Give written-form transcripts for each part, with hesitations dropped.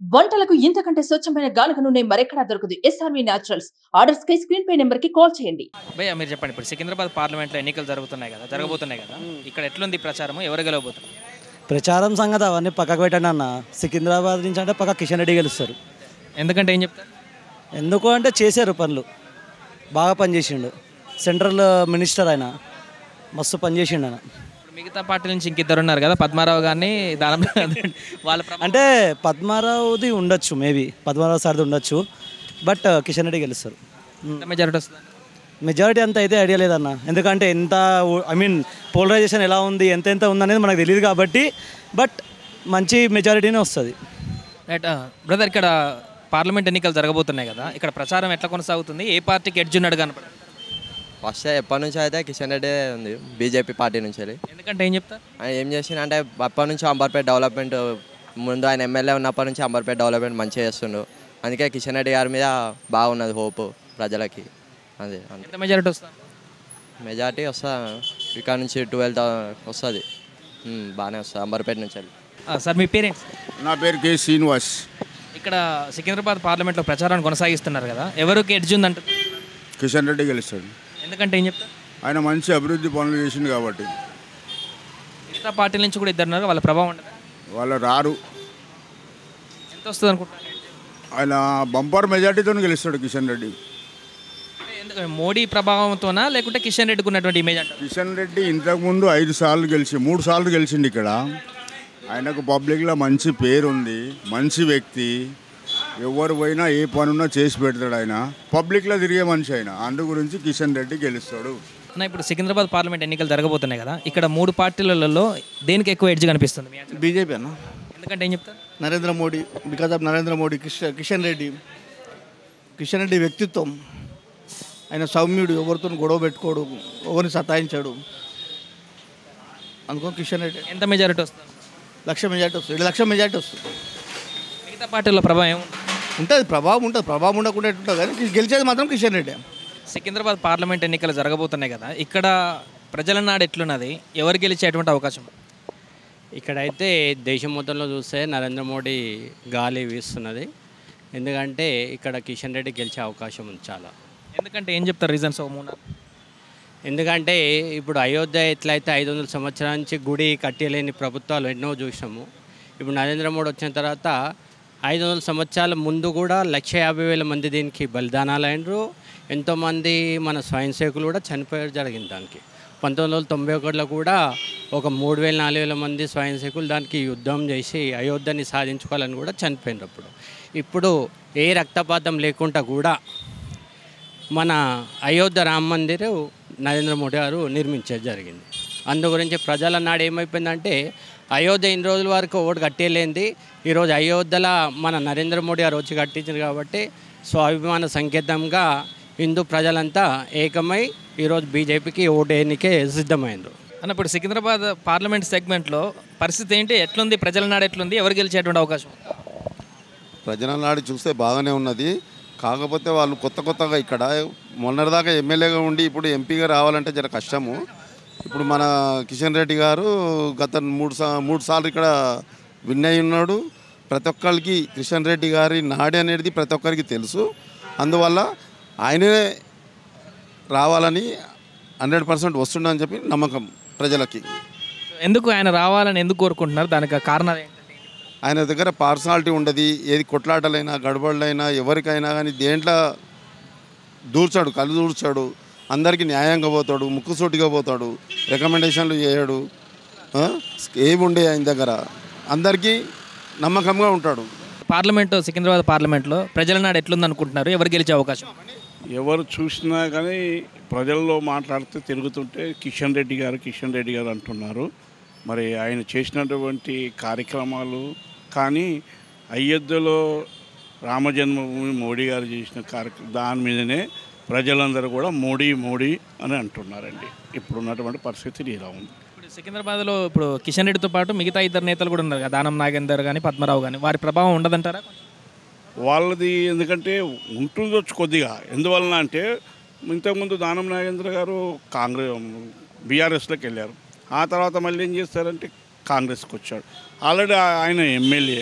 వంటలకు ఇంతకంటే స్వచ్ఛమైన గానుగ నూనె మరెక్కడా దొరకదు. SRV naturals. ఆర్డర్స్ కై స్క్రీన్ పై నెంబర్ కి కాల్ చేయండి. భయ్యా మీరు చెప్పండి. ఇప్పుడు సికింద్రాబాద్ పార్లమెంట్లో ఎన్నికలు జరగబోతున్నాయి కదా. ఇక్కడ ఎట్లుంది ప్రచారం? ఎవరు గెలవబోతున్నారు? ప్రచారం సంగతి అవన్నీ పక్కకు పెట్టండి అన్న. సికింద్రాబాద్ నుంచి అంటే పక్క కిషన్ రెడ్డి గెలుస్తారు. ఎందుకంటే ఏం చెప్తారు? ఎందుకు అంటే చేశారు పనులు, బాగా పనిచేసిండు. సెంట్రల్ మినిస్టర్ ఆయన మస్తు పనిచేసిండు ఆయన. ఇప్పుడు మిగతా పార్టీ నుంచి ఇంకిద్దరు ఉన్నారు కదా, పద్మారావు గారిని దానం వాళ్ళ అంటే పద్మారావుది ఉండొచ్చు, మేబీ పద్మారావు సార్ది ఉండొచ్చు. బట్ కిషన్ రెడ్డి గెలుస్తారు. మెజారిటీ వస్తుంది. మెజారిటీ అంత అయితే ఐడియా లేదన్న. ఎందుకంటే ఎంత పోలరైజేషన్ ఎలా ఉంది, ఎంత ఉందనేది మనకు తెలియదు కాబట్టి. బట్ మంచి మెజారిటీనే వస్తుంది. రైట్ బ్రదర్, ఇక్కడ పార్లమెంట్ ఎన్నికలు జరగబోతున్నాయి కదా, ఇక్కడ ప్రచారం ఎట్లా కొనసాగుతుంది? ఏ పార్టీకి ఎడ్జ్ ఉన్నాడు కనపడ? ఫస్ట్ ఎప్పటి నుంచి అయితే కిషన్ రెడ్డి ఉంది, బీజేపీ పార్టీ నుంచి వెళ్ళి. ఎందుకంటే ఏం చెప్తారు? ఆయన ఏం చేసిండు అంటే అప్పటి నుంచి అంబర్పేట డెవలప్మెంట్, ముందు ఆయన ఎమ్మెల్యే ఉన్నప్పటి నుంచి అంబర్పేట డెవలప్మెంట్ మంచిగా చేస్తుండు. అందుకే కిషన్ రెడ్డి గారి మీద బాగున్నది హోప్ ప్రజలకి. అదే ఎంత మెజారిటీ వస్తుంది? మెజార్టీ వస్తా ఇక్కడ నుంచి 12 వస్తుంది. బాగానే వస్తుంది అంబర్పేట నుంచి వెళ్ళి. సార్ మీ పేరెంట్స్? నా పేరు కె శ్రీనివాస్. ఇక్కడ సికింద్రాబాద్ పార్లమెంట్లో ప్రచారాన్ని కొనసాగిస్తున్నారు కదా, ఎవరికి ఎడ్జ్ ఉందంట? కిషన్ రెడ్డి గెలుస్తాడు. ఎందుకంటే ఏం చెప్తారు? ఆయన మంచి అభివృద్ధి పనులు చేసిండు కాబట్టి. మిగతా పార్టీల నుంచి కూడా ఇద్దరు ఉన్నారు, వాళ్ళ ప్రభావం ఉండదు. వాళ్ళు రారు. ఎంత వస్తుంది అనుకుంటున్నారు? ఆయన బంపర్ మెజార్టీతో గెలుస్తాడు కిషన్ రెడ్డి. ఎందుకంటే మోడీ ప్రభావంతోనా లేకుంటే కిషన్ రెడ్డికి ఉన్నటువంటి ఇమేజ్ అంటారు? కిషన్ రెడ్డి ఇంతకుముందు 3 సార్లు గెలిచిండు ఇక్కడ. ఆయనకు పబ్లిక్లో మంచి పేరు ఉంది, మంచి వ్యక్తి. ఎవరు పోయినా ఏ పనున్నా చేసి పెడతాడు ఆయన. పబ్లిక్లో తిరిగే మనిషి ఆయన. అందు గురించి కిషన్ రెడ్డి గెలుస్తాడు. అన్న, ఇప్పుడు సికింద్రాబాద్ పార్లమెంట్ ఎన్నికలు జరగబోతున్నాయి కదా, ఇక్కడ 3 పార్టీలలో దేనికి ఎక్కువ ఎడ్జ్ కనిపిస్తుంది? బీజేపీ అన్న. ఎందుకంటే ఏం చెప్తారు? Narendra Modi, because of Narendra Modi. కిషన్ రెడ్డి వ్యక్తిత్వం, ఆయన సౌమ్యుడు, ఎవరితో గొడవ పెట్టుకోడు, ఎవరిని సతాయించాడు. అనుకో కిషన్ రెడ్డి. ఎంత మెజారిటీ వస్తుంది? 1,00,000 మెజార్టీ వస్తుంది, 2,00,000 మెజార్టీ వస్తుంది. మిగతా పార్టీల ప్రభావం ఏముంది? ఉంటుంది, ప్రభావం ఉండకుండా ఎట్టుంటుంది, కానీ గెలిచేది మాత్రం కిషన్ రెడ్డి. సికింద్రాబాద్ పార్లమెంట్ ఎన్నికలు జరగబోతున్నాయి కదా, ఇక్కడ ప్రజల నాడు ఎట్లున్నది? ఎవరు గెలిచేటువంటి అవకాశం? ఇక్కడైతే దేశం మొత్తంలో చూస్తే నరేంద్ర మోడీ గాలి వీస్తున్నది. ఎందుకంటే ఇక్కడ కిషన్ రెడ్డి గెలిచే అవకాశం ఉంది చాలా. ఎందుకంటే ఏం చెప్తారు రీజన్స్? 3. ఎందుకంటే ఇప్పుడు అయోధ్య ఎట్లయితే 500 సంవత్సరాల నుంచి గుడి కట్టలేని ప్రభుత్వాలు ఎన్నో చూసినాము. ఇప్పుడు నరేంద్ర మోడీ వచ్చిన తర్వాత 500 సంవత్సరాల ముందు కూడా 1,50,000 మంది దీనికి బలిదానాలు అయినరు. ఎంతోమంది మన స్వయం సేవకులు కూడా చనిపోయారు జరిగింది దానికి. 1991లో కూడా ఒక 3,000-4,000 మంది స్వయం సేవకులు దానికి యుద్ధం చేసి అయోధ్యని సాధించుకోవాలని కూడా చనిపోయినప్పుడు. ఇప్పుడు ఏ రక్తపాతం లేకుండా కూడా మన అయోధ్య రామ మందిరం నరేంద్ర మోడీ గారు నిర్మించేది జరిగింది. అందు గురించి ప్రజల నాడు ఏమైపోయిందంటే అయోధ్య ఇన్ని రోజుల వరకు ఓటు కట్టేలేంది, ఈరోజు అయోధ్యలో మన నరేంద్ర మోడీ గారు వచ్చి కట్టించారు కాబట్టి స్వాభిమాన సంకేతంగా హిందూ ప్రజలంతా ఏకమై ఈరోజు బీజేపీకి ఓటు ఎన్నికే సిద్ధమైంది. అన్న, ఇప్పుడు సికింద్రాబాద్ పార్లమెంట్ సెగ్మెంట్లో పరిస్థితి ఏంటి? ఎట్లుంది? ప్రజల నాడు ఎట్లుంది? ఎవరు గెలిచేటువంటి అవకాశం? ప్రజల నాడు చూస్తే బాగానే ఉన్నది. కాకపోతే వాళ్ళు కొత్తగా ఇక్కడ మొన్నటిదాకా ఎమ్మెల్యేగా ఉండి ఇప్పుడు ఎంపీగా రావాలంటే జర కష్టము. ఇప్పుడు మన కిషన్ రెడ్డి గారు గత 3 సార్లు ఇక్కడ విన్ అయి ఉన్నాడు. ప్రతి ఒక్కరికి కిషన్ రెడ్డి గారి నాడి అనేది ప్రతి ఒక్కరికి తెలుసు. అందువల్ల ఆయనే రావాలని 100% వస్తుండని చెప్పి నమ్మకం ప్రజలకి. ఎందుకు ఆయన రావాలని ఎందుకు కోరుకుంటున్నారు? దానికి కారణాలు ఏంటి? ఆయన దగ్గర పర్సనాలిటీ ఉండదు. ఏది కొట్లాటలైనా గడబడులైనా ఎవరికైనా కానీ దేంట్లో కళ్ళు దూర్చాడు. అందరికీ న్యాయంగా పోతాడు, ముక్కుసూటిగా పోతాడు, రికమెండేషన్లు చేయడు. ఏమి ఉండే ఆయన దగ్గర అందరికీ నమ్మకంగా ఉంటాడు. సికింద్రాబాద్ పార్లమెంట్లో ప్రజల నాడు ఎట్లుంది అనుకుంటున్నారు? ఎవరు గెలిచే అవకాశం? ఎవరు చూసినా కానీ ప్రజల్లో మాట్లాడితే తిరుగుతుంటే కిషన్ రెడ్డి గారు అంటున్నారు. మరి ఆయన చేసినటువంటి కార్యక్రమాలు కానీ అయోధ్యలో రామజన్మభూమి మోడీ గారు చేసిన దాని మీదనే ప్రజలందరూ కూడా మోడీ అని అంటున్నారండి. ఇప్పుడున్నటువంటి పరిస్థితి ఇలా ఉంది. ఇప్పుడు సికింద్రాబాద్లో ఇప్పుడు కిషన్ రెడ్డితో పాటు మిగతా 2 నేతలు కూడా ఉన్నారు కదా, దానం నాగేందర్ కానీ పద్మరావు కానీ, వారి ప్రభావం ఉండదంటారా? వాళ్ళది ఎందుకంటే ఉంటుందొచ్చు కొద్దిగా. ఎందువలన అంటే ఇంతకుముందు దానం నాగేంద్ర గారు బీఆర్ఎస్లోకి వెళ్ళారు. ఆ తర్వాత మళ్ళీ ఏం చేస్తారంటే కాంగ్రెస్కి వచ్చాడు. ఆల్రెడీ ఆయన ఎమ్మెల్యే.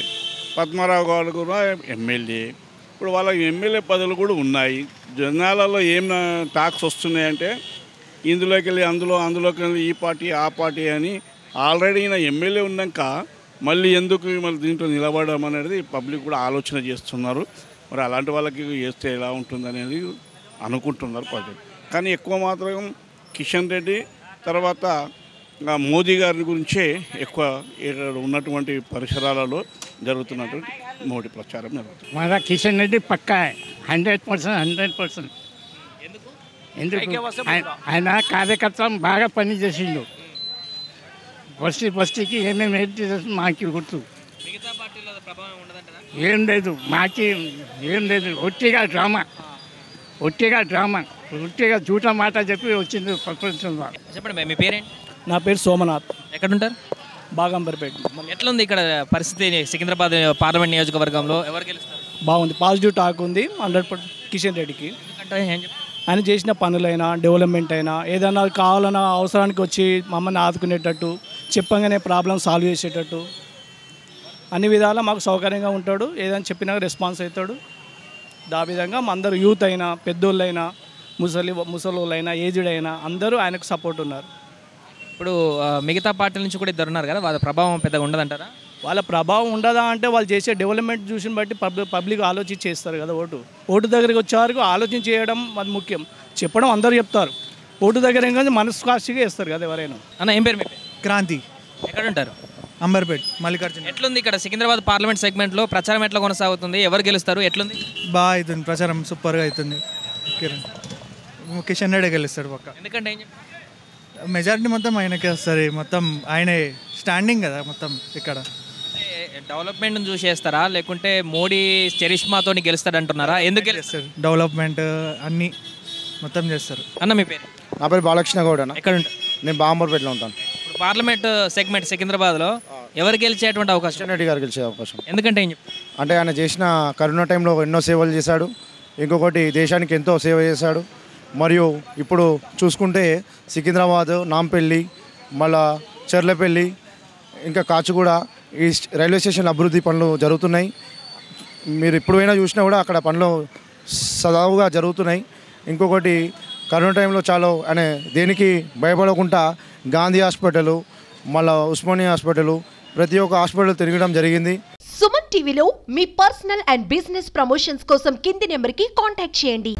పద్మారావు గారు కూడా ఎమ్మెల్యే. ఇప్పుడు వాళ్ళ ఎమ్మెల్యే పదవులు కూడా ఉన్నాయి. జనాలలో ఏం టాక్స్ వస్తున్నాయంటే ఇందులోకి వెళ్ళి అందులోకి వెళ్ళి ఈ పార్టీ ఆ పార్టీ అని. ఆల్రెడీ ఈయన ఎమ్మెల్యే ఉన్నాక మళ్ళీ దీంట్లో నిలబడడం అనేది పబ్లిక్ కూడా ఆలోచన చేస్తున్నారు. మరి అలాంటి వాళ్ళకి చేస్తే ఎలా ఉంటుందనేది అనుకుంటున్నారు ప్రజలు. కానీ ఎక్కువ మాత్రం కిషన్ రెడ్డి తర్వాత మోదీ గారి గురించే ఎక్కువ ఇక్కడ ఉన్నటువంటి పరిసరాలలో జరుగుతున్నటువంటి మోడీ ప్రచారం జరుగుతుంది. మన కిషన్ రెడ్డి పక్కా 100%. ఎందుకు ఆయన కార్యకర్త బాగా పనిచేసిండు. బస్తీకి ఏమేమి హెల్ప్ చేసి మాకు గుర్తు ఏం లేదు, ఏం లేదు. ఒట్టిగా డ్రామా ఒట్టిగా జూట మాట చెప్పి వచ్చింది ప్రపంచంలో. చెప్పండి మీ పేరేంటి? నా పేరు సోమనాథ్. ఎక్కడుంటారు? బాగంబర్పేట. ఎట్లుంది ఇక్కడ పరిస్థితి? సికింద్రాబాద్ పార్లమెంట్ నియోజకవర్గంలో ఎవరు గెలుస్తారు? బాగుంది, పాజిటివ్ టాక్ ఉంది 100% కిషన్ రెడ్డికి. ఆయన చేసిన పనులైనా డెవలప్మెంట్ అయినా ఏదైనా కావాలన్న అవసరానికి వచ్చి మమ్మల్ని ఆదుకునేటట్టు, చెప్పగానే ప్రాబ్లం సాల్వ్ చేసేటట్టు అన్ని విధాలా మాకు సౌకర్యంగా ఉంటాడు. ఏదైనా చెప్పినా రెస్పాన్స్ అవుతాడు. ఆ విధంగా అందరూ యూత్ అయినా పెద్దోళ్ళైనా ముసలోళ్ళైనా ఏజ్డ్ అయినా అందరూ ఆయనకు సపోర్ట్ ఉన్నారు. ఇప్పుడు మిగతా పార్టీల నుంచి కూడా ఇద్దరు ఉన్నారు కదా, వాళ్ళ ప్రభావం పెద్దగా ఉండదంటారా? వాళ్ళ ప్రభావం ఉండదా అంటే వాళ్ళు చేసే డెవలప్మెంట్ చూసిన బట్టి పబ్లిక్ ఆలోచించి చేస్తారు కదా. ఓటు దగ్గరికి వచ్చే వరకు ఆలోచన చేయడం అది ముఖ్యం. చెప్పడం అందరూ చెప్తారు, ఓటు దగ్గర ఏంటంటే మనస్సాక్షిగా వేస్తారు కదా ఎవరైనా. అన్న ఏం పేరు మీ పేరు? క్రాంతి. ఎక్కడ ఉంటారు? అంబర్పేట్ మల్లికార్జున. ఎట్లుంది ఇక్కడ సికింద్రాబాద్ పార్లమెంట్ సెగ్మెంట్లో ప్రచారం ఎట్లా కొనసాగుతుంది? ఎవరు గెలుస్తారు? ఎట్లుంది? బాగా అవుతుంది ప్రచారం, సూపర్గా అవుతుంది. కిషన్ రెడ్డి గెలుస్తాడు పక్క. ఎందుకంటే ఏం చెప్తారు? మెజారిటీ మొత్తం ఆయనకే వస్తుంది. మొత్తం ఆయనే స్టాండింగ్ కదా మొత్తం ఇక్కడ. డెవలప్మెంట్ చూసి చేస్తారా లేకుంటే మోడీ చరిష్మాతో గెలుస్తాడు అంటున్నారా? ఎందుకు గెలుస్తారు? డెవలప్మెంట్ అన్నీ మొత్తం చేస్తారు. అన్న మీ పేరు? నా పేరు బాలకృష్ణ గౌడ్ అన్న. ఎక్కడ ఉంటారు? నేను బాంబర్పేటలో ఉంటాను. ఇప్పుడు పార్లమెంట్ సెగ్మెంట్ సికింద్రాబాద్లో ఎవరు గెలిచేటువంటి అవకాశం? కిషన్ రెడ్డి గారు గెలిచే అవకాశం. ఎందుకంటే ఏం చెప్తారు? అంటే ఆయన చేసిన కరోనా టైంలో ఎన్నో సేవలు చేశాడు. ఇంకొకటి దేశానికి ఎంతో సేవ చేశాడు. మరియు ఇప్పుడు చూసుకుంటే సికింద్రాబాద్, నాంపల్లి, మళ్ళా చెర్లపల్లి, ఇంకా కాచిగూడ ఈ రైల్వే స్టేషన్ అభివృద్ధి పనులు జరుగుతున్నాయి. మీరు ఎప్పుడైనా చూసినా కూడా అక్కడ పనులు సదావుగా జరుగుతున్నాయి. ఇంకొకటి కరోనా టైంలో చాలా ఆయన దేనికి భయపడకుండా గాంధీ హాస్పిటల్, మళ్ళీ ఉస్మానియా హాస్పిటల్, ప్రతి ఒక్క హాస్పిటల్ తిరగడం జరిగింది. సుమన్ టీవీలో మీ పర్సనల్ అండ్ బిజినెస్ ప్రమోషన్స్ కోసం కింది నెంబర్కి కాంటాక్ట్ చేయండి.